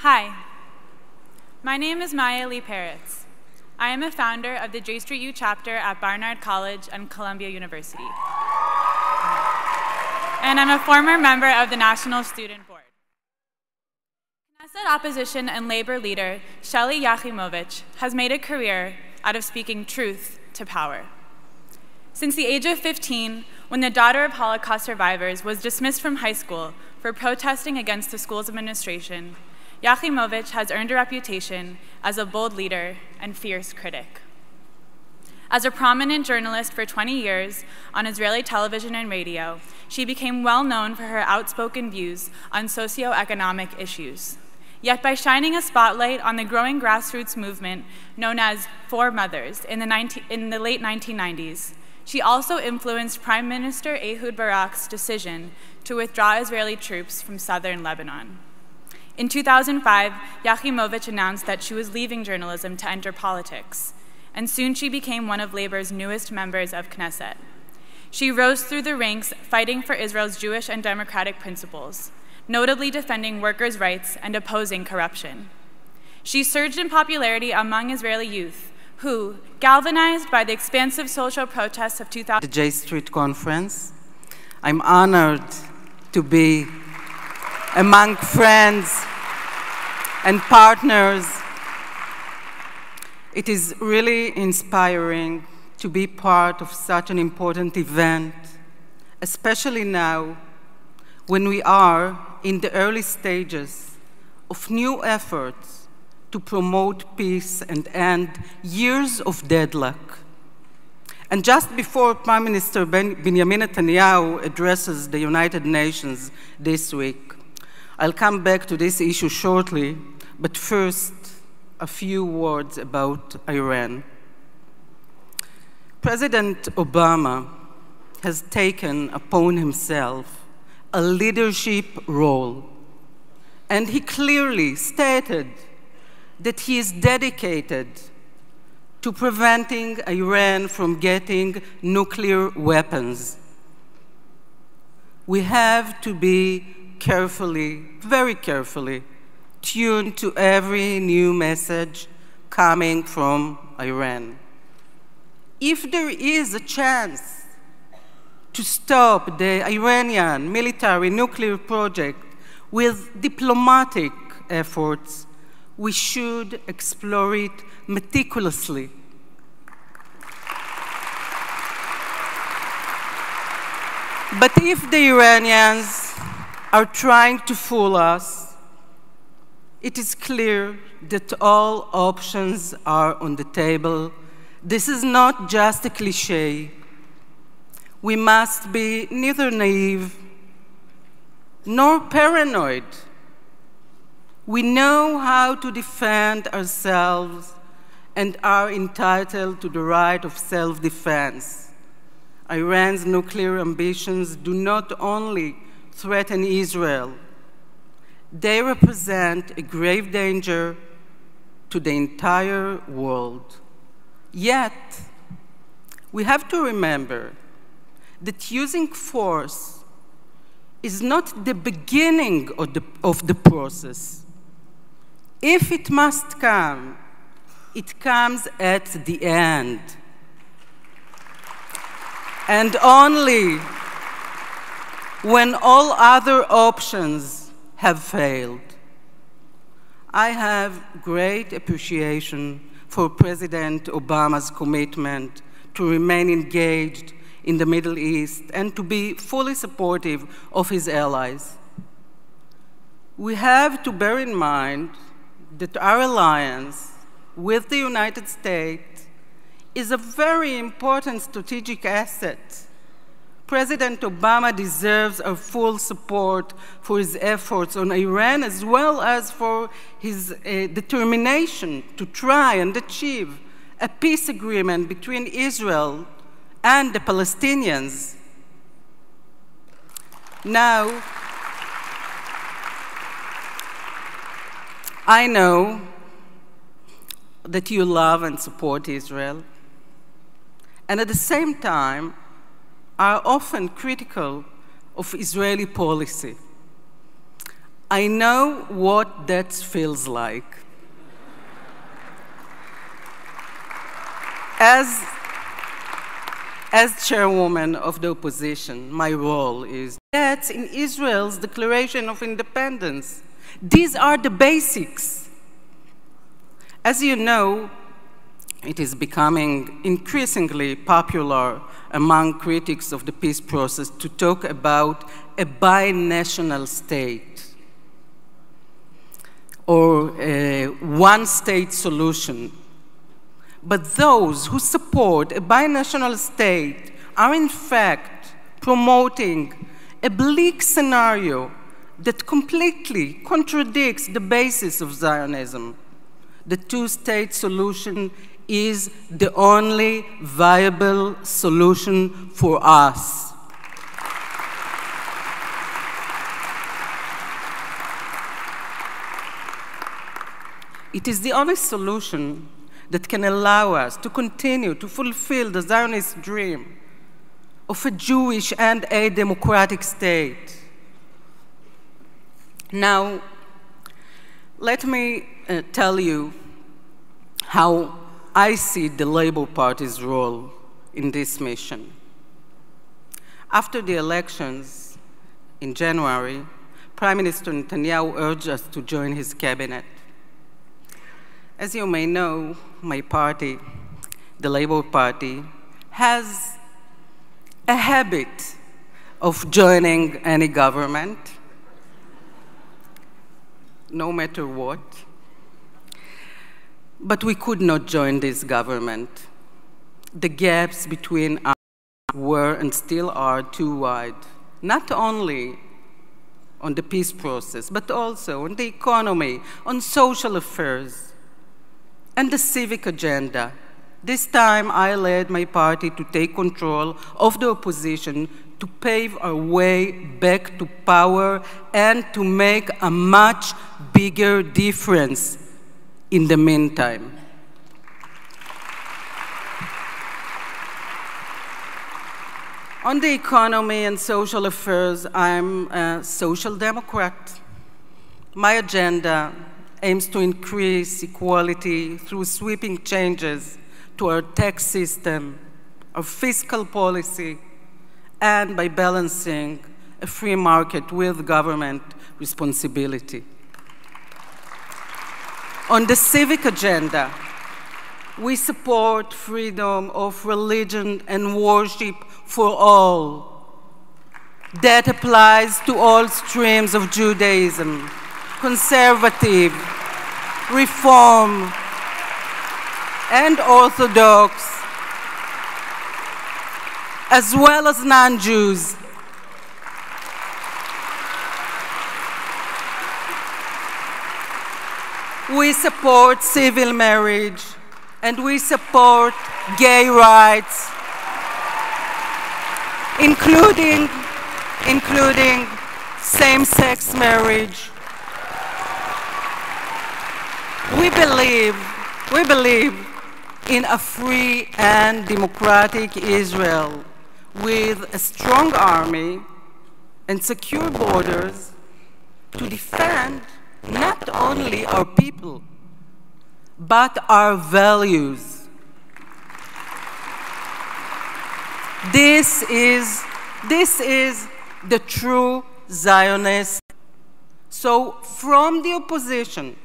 Hi, my name is Maya Lee Peretz. I am a founder of the J Street U chapter at Barnard College and Columbia University. And I'm a former member of the National Student Board. Knesset opposition and labor leader Shelly Yחימוביץ has made a career out of speaking truth to power. Since the age of 15, when the daughter of Holocaust survivors was dismissed from high school for protesting against the school's administration, Yחימוביץ has earned a reputation as a bold leader and fierce critic. As a prominent journalist for 20 years on Israeli television and radio, she became well known for her outspoken views on socioeconomic issues. Yet by shining a spotlight on the growing grassroots movement known as Four Mothers in the late 1990s, she also influenced Prime Minister Ehud Barak's decision to withdraw Israeli troops from southern Lebanon. In 2005, Yחימוביץ announced that she was leaving journalism to enter politics, and soon she became one of Labor's newest members of Knesset. She rose through the ranks fighting for Israel's Jewish and democratic principles, notably defending workers' rights and opposing corruption. She surged in popularity among Israeli youth, who, galvanized by the expansive social protests of 2000, the J Street Conference. I'm honored to be among friends and partners. It is really inspiring to be part of such an important event, especially now when we are in the early stages of new efforts to promote peace and end years of deadlock. And just before Prime Minister Benjamin Netanyau addresses the United Nations this week, I'll come back to this issue shortly, but first, a few words about Iran. President Obama has taken upon himself a leadership role, and he clearly stated that he is dedicated to preventing Iran from getting nuclear weapons. We have to be carefully, very carefully, tuned to every new message coming from Iran. If there is a chance to stop the Iranian military nuclear project with diplomatic efforts, we should explore it meticulously. But if the Iranians are trying to fool us, it is clear that all options are on the table. This is not just a cliché. We must be neither naive nor paranoid. We know how to defend ourselves and are entitled to the right of self-defense. Iran's nuclear ambitions do not only threaten Israel, they represent a grave danger to the entire world. Yet, we have to remember that using force is not the beginning of the process. If it must come, it comes at the end. And only when all other options have failed. I have great appreciation for President Obama's commitment to remain engaged in the Middle East and to be fully supportive of his allies. We have to bear in mind that our alliance with the United States is a very important strategic asset. President Obama deserves our full support for his efforts on Iran, as well as for his determination to try and achieve a peace agreement between Israel and the Palestinians. Now, I know that you love and support Israel, and at the same time, are often critical of Israeli policy. I know what that feels like. As chairwoman of the opposition, my role is that's in Israel's Declaration of Independence. These are the basics. As you know, it is becoming increasingly popular among critics of the peace process to talk about a binational state or a one-state solution. But those who support a binational state are in fact promoting a bleak scenario that completely contradicts the basis of Zionism. The two-state solution is the only viable solution for us. It is the only solution that can allow us to continue to fulfill the Zionist dream of a Jewish and a democratic state. Now, let me tell you how I see the Labour Party's role in this mission. After the elections in January, Prime Minister Netanyהו urged us to join his cabinet. As you may know, my party, the Labour Party, has a habit of joining any government, no matter what. But we could not join this government. The gaps between us were and still are too wide, not only on the peace process, but also on the economy, on social affairs, and the civic agenda. This time, I led my party to take control of the opposition, to pave our way back to power, and to make a much bigger difference in the meantime. On the economy and social affairs, I'm a social democrat. My agenda aims to increase equality through sweeping changes to our tax system, our fiscal policy, and by balancing a free market with government responsibility. On the civic agenda, we support freedom of religion and worship for all. That applies to all streams of Judaism, conservative, Reform, and Orthodox, as well as non-Jews. We support civil marriage, and we support gay rights, including same-sex marriage. We believe in a free and democratic Israel with a strong army and secure borders to defend not only our people, but our values. This is the true Zionist. So from the opposition,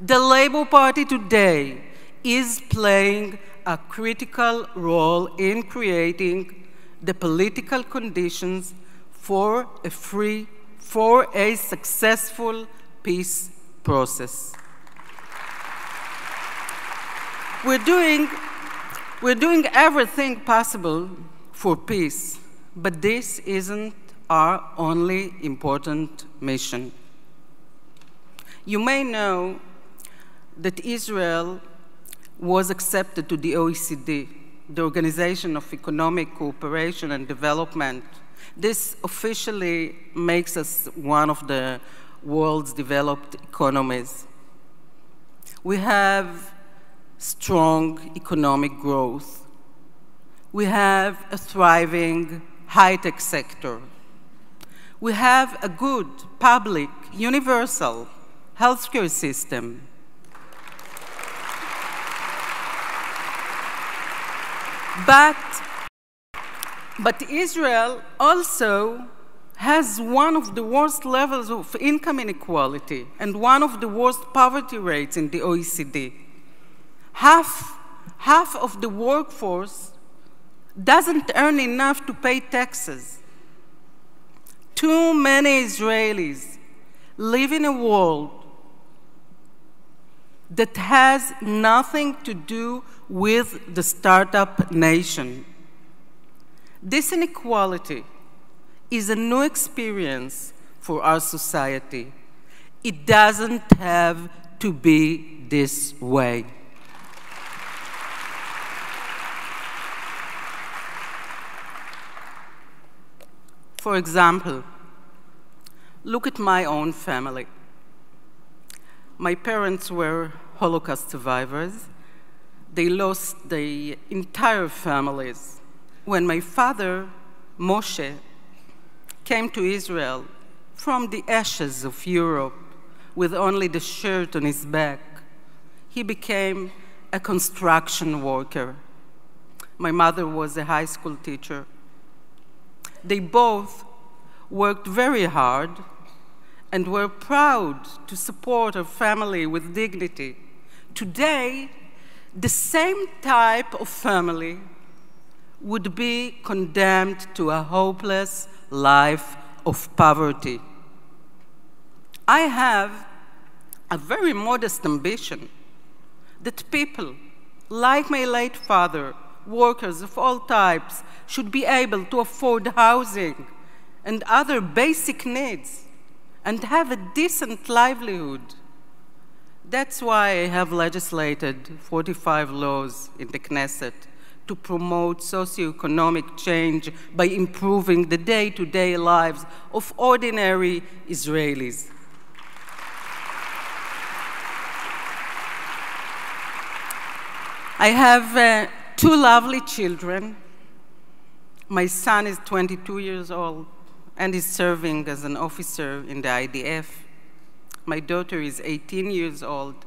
the Labour Party today is playing a critical role in creating the political conditions for a successful peace process. We're doing everything possible for peace, but this isn't our only important mission. You may know that Israel was accepted to the OECD, the Organization of Economic Cooperation and Development. This officially makes us one of the world's developed economies. We have strong economic growth. We have a thriving high-tech sector. We have a good, public, universal healthcare system. But Israel also has one of the worst levels of income inequality and one of the worst poverty rates in the OECD. Half of the workforce doesn't earn enough to pay taxes. Too many Israelis live in a world that has nothing to do with the startup nation. This inequality is a new experience for our society. It doesn't have to be this way. For example, look at my own family. My parents were Holocaust survivors. They lost their entire families. When my father, Moshe, came to Israel from the ashes of Europe with only the shirt on his back, he became a construction worker. My mother was a high school teacher. They both worked very hard and were proud to support our family with dignity. Today, the same type of family would be condemned to a hopeless life of poverty. I have a very modest ambition that people like my late father, workers of all types, should be able to afford housing and other basic needs and have a decent livelihood. That's why I have legislated 45 laws in the Knesset to promote socioeconomic change by improving the day-to-day lives of ordinary Israelis. I have two lovely children. My son is 22 years old and is serving as an officer in the IDF. My daughter is 18 years old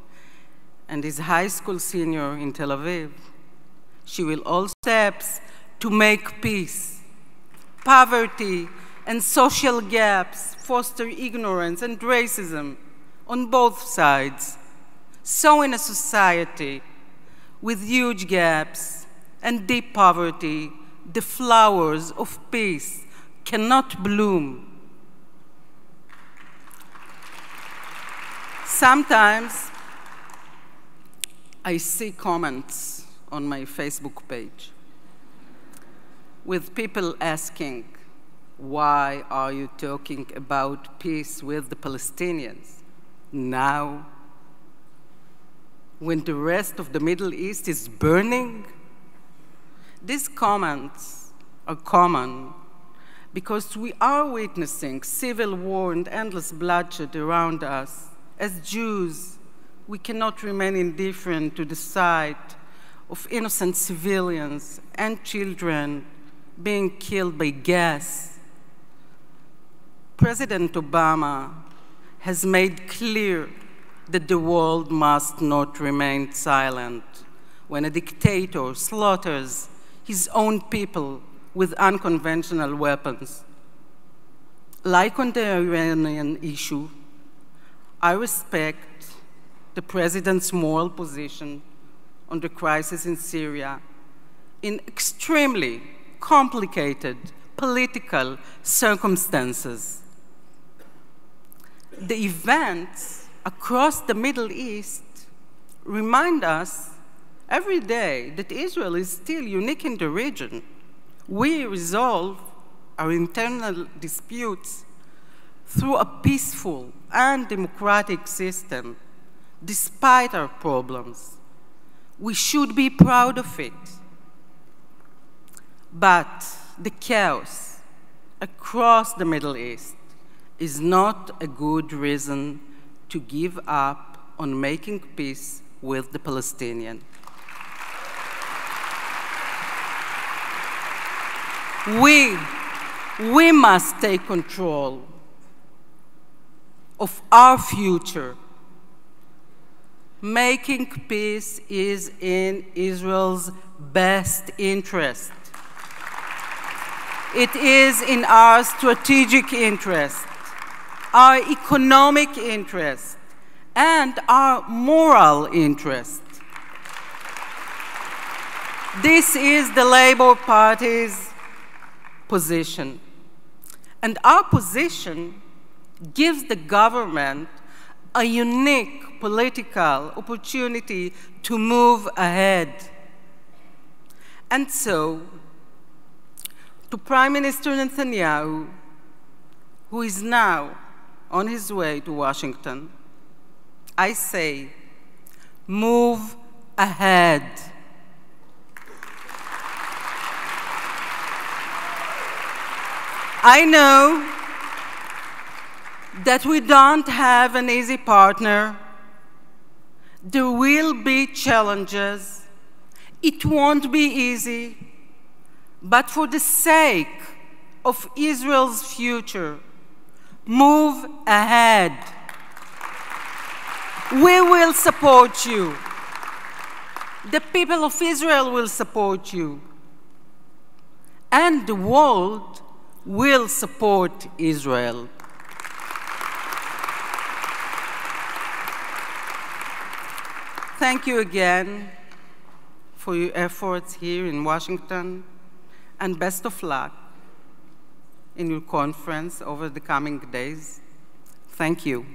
and is high school senior in Tel Aviv. She will all steps to make peace. Poverty and social gaps foster ignorance and racism on both sides. So in a society with huge gaps and deep poverty, the flowers of peace cannot bloom. Sometimes I see comments on my Facebook page with people asking, why are you talking about peace with the Palestinians now, when the rest of the Middle East is burning? These comments are common because we are witnessing civil war and endless bloodshed around us. As Jews, we cannot remain indifferent to the sight of innocent civilians and children being killed by gas. President Obama has made clear that the world must not remain silent when a dictator slaughters his own people with unconventional weapons. Like on the Iranian issue, I respect the president's moral position on the crisis in Syria in extremely complicated political circumstances. The events across the Middle East remind us every day that Israel is still unique in the region. We resolve our internal disputes through a peaceful and democratic system, despite our problems. We should be proud of it. But the chaos across the Middle East is not a good reason to give up on making peace with the Palestinians. We must take control of our future. Making peace is in Israel's best interest. It is in our strategic interest, our economic interest, and our moral interest. This is the Labour Party's position. And our position gives the government a unique political opportunity to move ahead. And so, to Prime Minister Netanyyahu, who is now on his way to Washington, I say, move ahead. I know that we don't have an easy partner. There will be challenges. It won't be easy. But for the sake of Israel's future, move ahead. We will support you. The people of Israel will support you. And the world will support Israel. Thank you again for your efforts here in Washington, and best of luck in your conference over the coming days. Thank you.